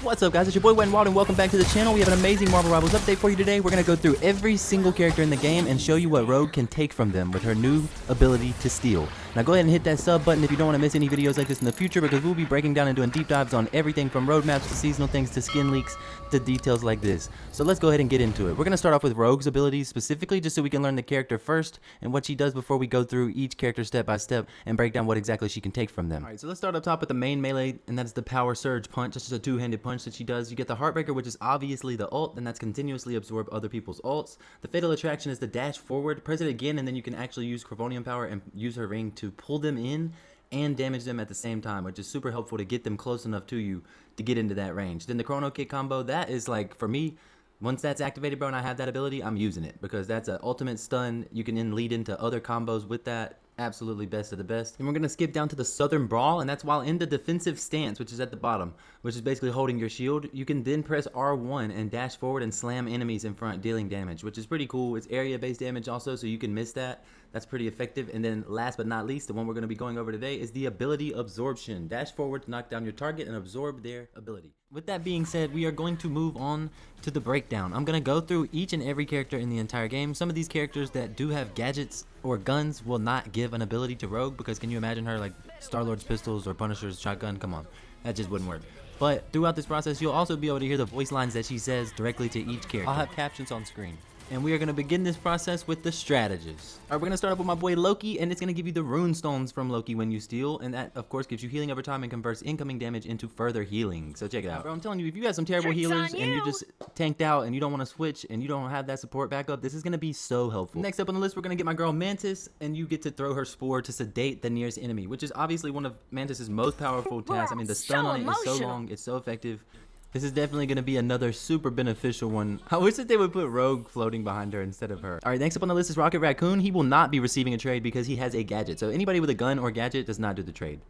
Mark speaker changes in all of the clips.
Speaker 1: What's up, guys? It's your boy WETnWILD, and welcome back to the channel. We have an amazing Marvel Rivals update for you today. We're going to go through every single character in the game and show you what Rogue can take from them with her new ability to steal. Now go ahead and hit that sub button if you don't want to miss any videos like this in the future, because we'll be breaking down and doing deep dives on everything from roadmaps to seasonal things to skin leaks to details like this. So let's go ahead and get into it. We're going to start off with Rogue's abilities specifically, just so we can learn the character first and what she does before we go through each character step by step and break down what exactly she can take from them. Alright, so let's start up top with the main melee, and that is the power surge punch. This is a two-handed punch that she does. You get the Heartbreaker, which is obviously the ult, and that's continuously absorb other people's ults. The fatal attraction is the dash forward. Press it again, and then you can actually use Cravonium power and use her ring to pull them in and damage them at the same time, which is super helpful to get them close enough to you to get into that range. Then the Chrono Kick combo, that is like, for me, once that's activated, bro, and I have that ability, I'm using it because that's an ultimate stun. You can then lead into other combos with that. Absolutely best of the best. And we're going to skip down to the Southern Brawl, and that's while in the defensive stance, which is at the bottom, which is basically holding your shield. You can then press R1 and dash forward and slam enemies in front, dealing damage, which is pretty cool. It's area-based damage also, so you can miss that. That's pretty effective. And then last but not least, the one we're going to be going over today is the ability Absorption. Dash forward to knock down your target and absorb their ability. With that being said, we are going to move on to the breakdown. I'm going to go through each and every character in the entire game. Some of these characters that do have gadgets or guns will not give an ability to Rogue, because can you imagine her like Star-Lord's pistols or Punisher's shotgun? Come on, that just wouldn't work. But throughout this process, you'll also be able to hear the voice lines that she says directly to each character. I'll have captions on screen. And we are going to begin this process with the Strategists. Alright, we're going to start off with my boy Loki, and it's going to give you the rune stones from Loki when you steal, and that of course gives you healing over time and converts incoming damage into further healing. So check it out. Bro, I'm telling you, if you have some terrible healers and you just tanked out and you don't want to switch and you don't have that support backup, this is going to be so helpful. Next up on the list, we're going to get my girl Mantis, and you get to throw her spore to sedate the nearest enemy, which is obviously one of Mantis's most powerful tasks. I mean, the stun on it is so long, it's so effective. This is definitely going to be another super beneficial one. I wish that they would put Rogue floating behind her instead of her. Alright, next up on the list is Rocket Raccoon. He will not be receiving a trade because he has a gadget. So anybody with a gun or gadget does not do the trade.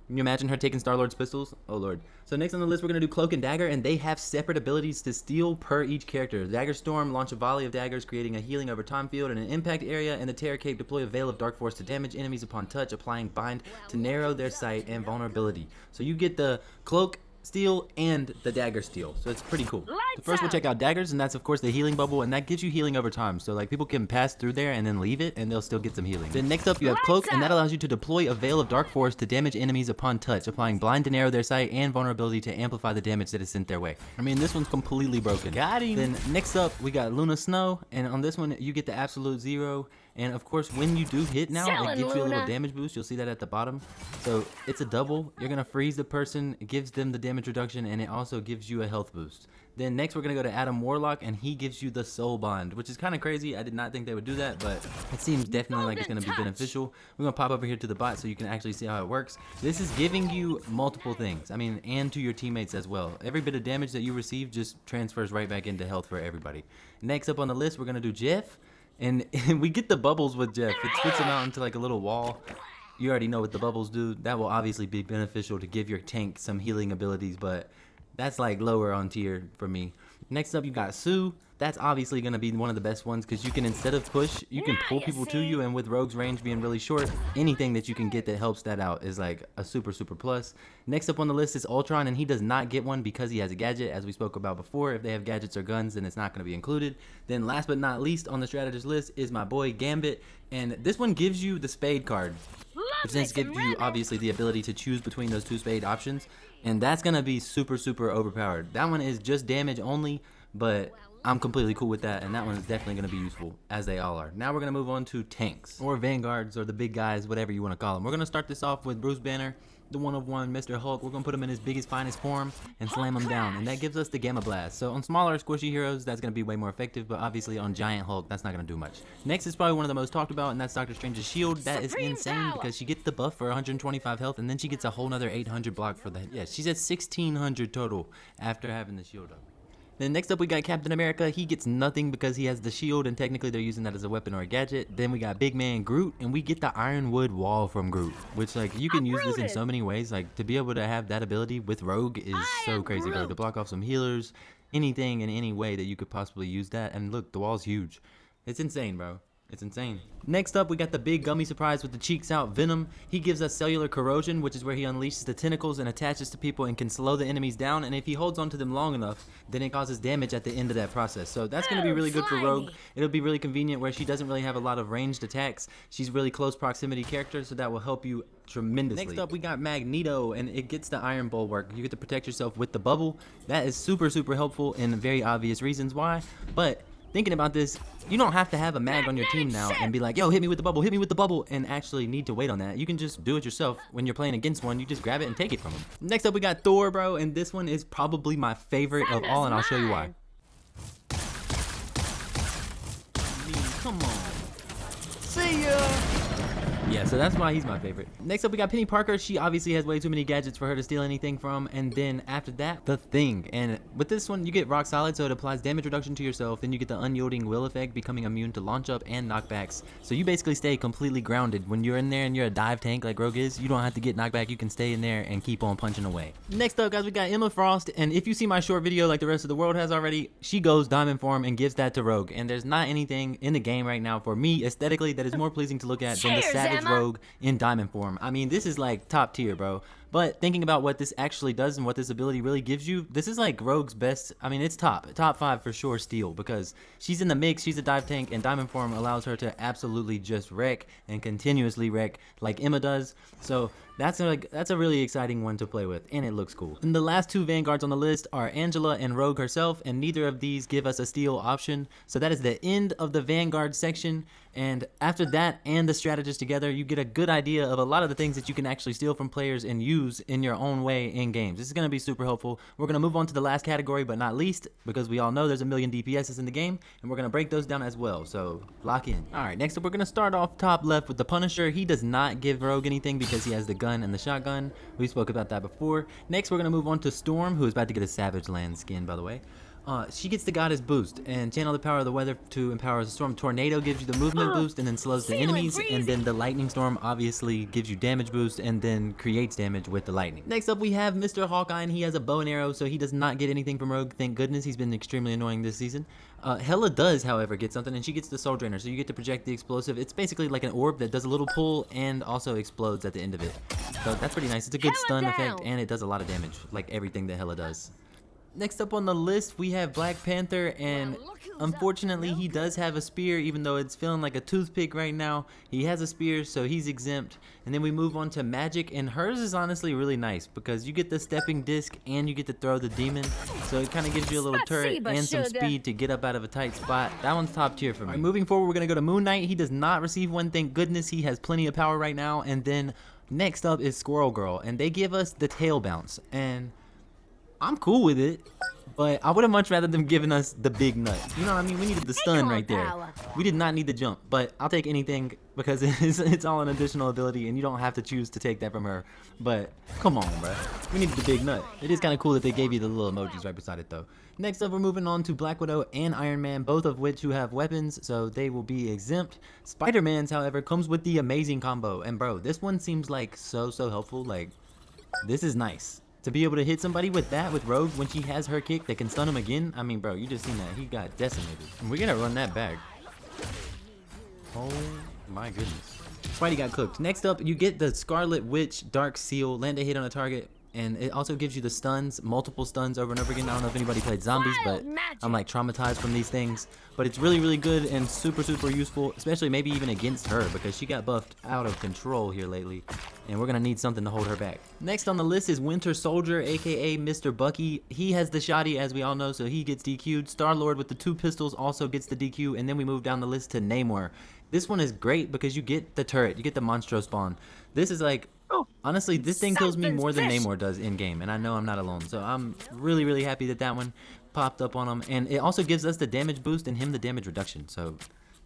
Speaker 1: Can you imagine her taking Star-Lord's pistols? Oh lord. So next on the list, we're going to do Cloak and Dagger, and they have separate abilities to steal per each character. Dagger Storm, launch a volley of daggers, creating a healing over time field and an impact area, and the Terror Cape, deploy a veil of dark force to damage enemies upon touch, applying bind to narrow their sight and vulnerability. So you get the Cloak steal and the dagger steal, so it's pretty cool. So first we'll check out daggers, and that's of course the healing bubble, and that gives you healing over time, so like people can pass through there and then leave it and they'll still get some healing. Then next up you have cloak, and that allows you to deploy a veil of dark force to damage enemies upon touch, applying blind to narrow their sight and vulnerability to amplify the damage that is sent their way. I mean, this one's completely broken. Got him. Then next up we got Luna Snow, and on this one you get the absolute zero. And of course, when you do hit now, it gives you a little damage boost. You'll see that at the bottom. So it's a double. You're going to freeze the person. It gives them the damage reduction, and it also gives you a health boost. Then next, we're going to go to Adam Warlock, and he gives you the Soul Bond, which is kind of crazy. I did not think they would do that, but it seems definitely like it's going to be beneficial. We're going to pop over here to the bot so you can actually see how it works. This is giving you multiple things. I mean, and to your teammates as well. Every bit of damage that you receive just transfers right back into health for everybody. Next up on the list, we're going to do Jeff. And we get the bubbles with Jeff. It splits him out into like a little wall. You already know what the bubbles do. That will obviously be beneficial to give your tank some healing abilities, but that's like lower on tier for me. Next up, you got Sue. That's obviously going to be one of the best ones because you can, instead of push, you can pull people to you, and with Rogue's range being really short, anything that you can get that helps that out is like a super plus. Next up on the list is Ultron, and he does not get one because he has a gadget, as we spoke about before. If they have gadgets or guns, then it's not going to be included. Then last but not least on the strategist list is my boy Gambit, and this one gives you the Spade card, which then gives you obviously the ability to choose between those two Spade options, and that's going to be super overpowered. That one is just damage only, but I'm completely cool with that, and that one is definitely going to be useful, as they all are. Now we're going to move on to tanks, or Vanguards, or the big guys, whatever you want to call them. We're going to start this off with Bruce Banner, the one-of-one Mr. Hulk. We're going to put him in his biggest, finest form and slam him down, and that gives us the Gamma Blast. So on smaller, squishy heroes, that's going to be way more effective, but obviously on Giant Hulk, that's not going to do much. Next is probably one of the most talked about, and that's Doctor Strange's shield. That is insane because she gets the buff for 125 health, and then she gets a whole nother 800 block for that. Yeah, she's at 1600 total after having the shield up. Then next up we got Captain America. He gets nothing because he has the shield, and technically they're using that as a weapon or a gadget. Then we got Big Man Groot, and we get the Ironwood Wall from Groot, which like you can use this in so many ways. Like to be able to have that ability with Rogue is so crazy, bro. To block off some healers, anything in any way that you could possibly use that. And look, the wall's huge. It's insane, bro. It's insane. Next up, we got the big gummy surprise with the cheeks out Venom. He gives us cellular corrosion, which is where he unleashes the tentacles and attaches to people and can slow the enemies down. And if he holds onto them long enough, then it causes damage at the end of that process. So that's going to be really good for Rogue. It'll be really convenient where she doesn't really have a lot of ranged attacks. She's really close proximity character, so that will help you tremendously. Next up, we got Magneto, and it gets the Iron Bulwark. You get to protect yourself with the bubble. That is super, super helpful in very obvious reasons why. But thinking about this, you don't have to have a mag on your team now and be like, yo, hit me with the bubble, and actually need to wait on that. You can just do it yourself. When you're playing against one, you just grab it and take it from him. Next up, we got Thor, bro, and this one is probably my favorite of all, and I'll show you why. Come on. See ya! Yeah, so that's why he's my favorite. Next up, we got Penny Parker. She obviously has way too many gadgets for her to steal anything from. And then after that, the Thing. And with this one, you get rock solid, so it applies damage reduction to yourself. Then you get the unyielding will effect, becoming immune to launch up and knockbacks. So you basically stay completely grounded. When you're in there and you're a dive tank like Rogue is, you don't have to get knocked back. You can stay in there and keep on punching away. Next up, guys, we got Emma Frost. And if you see my short video like the rest of the world has already, she goes diamond form and gives that to Rogue. And there's not anything in the game right now for me aesthetically that is more pleasing to look at than the Savage Rogue in diamond form. I mean, this is like top tier, bro. But thinking about what this actually does and what this ability really gives you, this is like Rogue's best. I mean, it's top 5 for sure steal, because she's in the mix, she's a dive tank, and diamond form allows her to absolutely just wreck and continuously wreck like Emma does. So that's a really exciting one to play with, and it looks cool. And the last two Vanguards on the list are Angela and Rogue herself, and neither of these give us a steal option. So that is the end of the Vanguard section. And after that and the strategist together, you get a good idea of a lot of the things that you can actually steal from players and use in your own way in games. This is going to be super helpful. We're going to move on to the last category, but not least, because we all know there's a million DPSs in the game, and we're going to break those down as well. So lock in. All right, next up, we're going to start off top left with the Punisher. He does not give Rogue anything because he has the gun and the shotgun. We spoke about that before. Next, we're going to move on to Storm, who is about to get a Savage Land skin, by the way. She gets the Goddess boost and channel the power of the weather to empower the Storm. Tornado gives you the movement boost and then slows the enemies, and then the Lightning Storm obviously gives you damage boost and then creates damage with the lightning. Next up, we have Mr. Hawkeye, and he has a bow and arrow, so he does not get anything from Rogue. Thank goodness. He's been extremely annoying this season. Hela does, however, get something, and she gets the Soul Drainer, so you get to project the explosive. It's basically like an orb that does a little pull and also explodes at the end of it. So that's pretty nice. It's a good stun effect, and it does a lot of damage, like everything that Hela does. Next up on the list, we have Black Panther, and unfortunately he does have a spear, even though it's feeling like a toothpick right now. He has a spear, so he's exempt. And then we move on to Magic, and hers is honestly really nice because you get the stepping disc and you get to throw the demon, so it kind of gives you a little turret and some speed to get up out of a tight spot. That one's top tier for me. Right, moving forward, we're going to go to Moon Knight. He does not receive one, thank goodness. He has plenty of power right now. And then next up is Squirrel Girl, and they give us the tail bounce, and I'm cool with it, but I would have much rather them giving us the big nut. You know what I mean? We needed the stun right there. We did not need the jump, but I'll take anything because it's all an additional ability, and you don't have to choose to take that from her. But come on, bro. We needed the big nut. It is kind of cool that they gave you the little emojis right beside it, though. Next up, we're moving on to Black Widow and Iron Man, both of which who have weapons, so they will be exempt. Spider-Man's, however, comes with the amazing combo, and bro, this one seems like so helpful. Like, this is nice. To be able to hit somebody with that, with Rogue, when she has her kick that can stun him again. I mean, bro, you just seen that. He got decimated. And we're gonna run that back. Oh my goodness. Spidey got cooked. Next up, you get the Scarlet Witch Dark Seal. Land a hit on a target. And it also gives you the stuns, multiple stuns over and over again. I don't know if anybody played zombies, but I'm like traumatized from these things. But it's really good and super useful, especially maybe even against her, because she got buffed out of control here lately. And we're going to need something to hold her back. Next on the list is Winter Soldier, aka Mr. Bucky. He has the shotty, as we all know, so he gets DQ'd. Star-Lord with the 2 pistols also gets the DQ. And then we move down the list to Namor. This one is great because you get the turret, you get the Monstro spawn. This is like, honestly, this thing kills me more than Namor does in game, and I know I'm not alone. So I'm really happy that that one popped up on him, and it also gives us the damage boost and him the damage reduction. So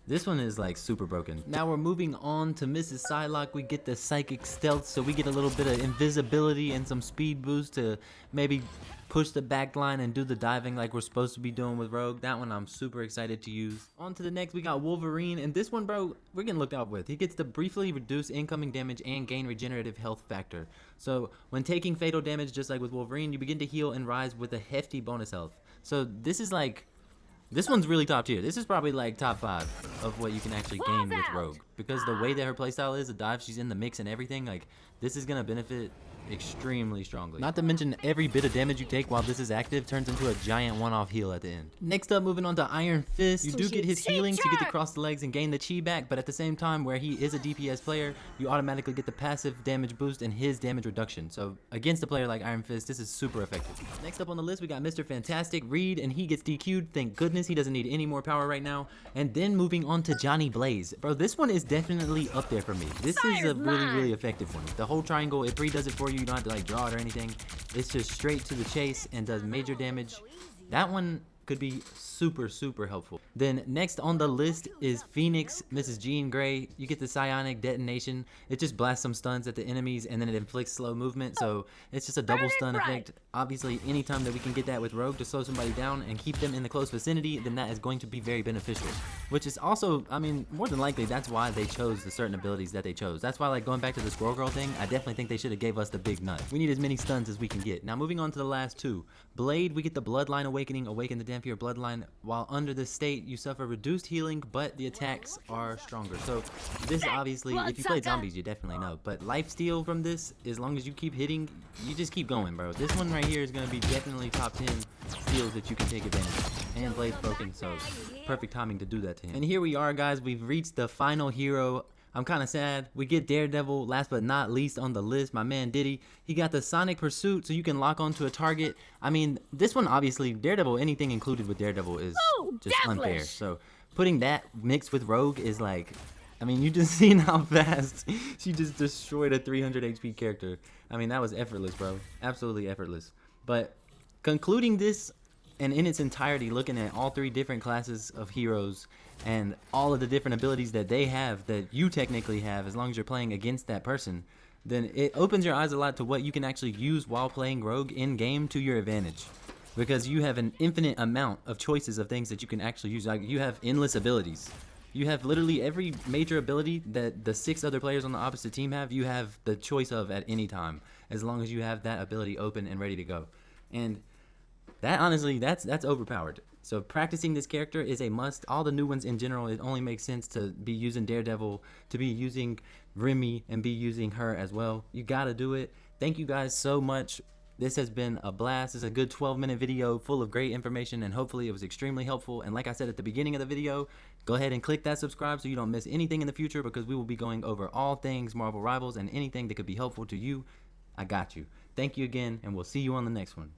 Speaker 1: this one is like super broken. Now we're moving on to Mrs. Psylocke. We get the psychic stealth, so we get a little bit of invisibility and some speed boost to maybe push the back line and do the diving like we're supposed to be doing with Rogue. That one I'm super excited to use. On to the next, we got Wolverine, and this one, bro, we're getting looked out with. He gets to briefly reduce incoming damage and gain regenerative health factor. So when taking fatal damage, just like with Wolverine, you begin to heal and rise with a hefty bonus health. So this is like This one's really top tier. This is probably like top 5 of what you can actually gain with Rogue. Because the way that her playstyle is, the dive, she's in the mix and everything, like, this is gonna benefit extremely strongly. Not to mention every bit of damage you take while this is active turns into a giant one-off heal at the end. Next up, moving on to Iron Fist. You do get his healing, so you get to cross the legs and gain the chi back, but at the same time, where he is a DPS player, you automatically get the passive damage boost and his damage reduction. So against a player like Iron Fist, this is super effective. Next up on the list, we got Mr. Fantastic Reed, and he gets DQ'd. Thank goodness he doesn't need any more power right now. And then moving on to Johnny Blaze. Bro, this one is definitely up there for me. This is a really effective one. The whole triangle, it pre-does it for you. You don't have to like draw it or anything. It's just straight to the chase and does major damage. That one could be super helpful. Then next on the list is Phoenix, Mrs. Jean Grey. You get the psionic detonation. It just blasts some stuns at the enemies and then it inflicts slow movement, so it's just a double stun effect. Obviously, anytime that we can get that with Rogue to slow somebody down and keep them in the close vicinity, then that is going to be very beneficial. Which is also, I mean, more than likely that's why they chose the certain abilities that they chose. That's why, like, going back to the Squirrel Girl thing, I definitely think they should have gave us the big nut. We need as many stuns as we can get. Now moving on to the last two. Blade, we get the Bloodline Awakening, awaken the Dampier Bloodline. While under this state, you suffer reduced healing, but the attacks are stronger. So this obviously, if you played zombies, you definitely know. But lifesteal from this, as long as you keep hitting, you just keep going, bro. This one right here is going to be definitely top 10 steals that you can take advantage of. And Blade's broken, so perfect timing to do that to him. And here we are, guys. We've reached the final hero. I'm kind of sad. We get Daredevil, last but not least on the list, my man Diddy. He got the Sonic Pursuit, so you can lock onto a target. I mean, this one, obviously, Daredevil, anything included with Daredevil is just unfair. So putting that mixed with Rogue is like, I mean, you just seen how fast she just destroyed a 300 HP character. I mean, that was effortless, bro. Absolutely effortless. But concluding this, and in its entirety, looking at all 3 different classes of heroes and all of the different abilities that they have that you technically have as long as you're playing against that person, then it opens your eyes a lot to what you can actually use while playing Rogue in game to your advantage. Because you have an infinite amount of choices of things that you can actually use. Like, you have endless abilities. You have literally every major ability that the 6 other players on the opposite team have, you have the choice of at any time, as long as you have that ability open and ready to go. And that, honestly, that's overpowered. So practicing this character is a must. All the new ones in general, it only makes sense to be using Daredevil, to be using Remy, and be using her as well. You gotta do it. Thank you guys so much. This has been a blast. It's a good 12-minute video full of great information, and hopefully it was extremely helpful. And like I said at the beginning of the video, go ahead and click that subscribe so you don't miss anything in the future, because we will be going over all things Marvel Rivals and anything that could be helpful to you. I got you. Thank you again, and we'll see you on the next one.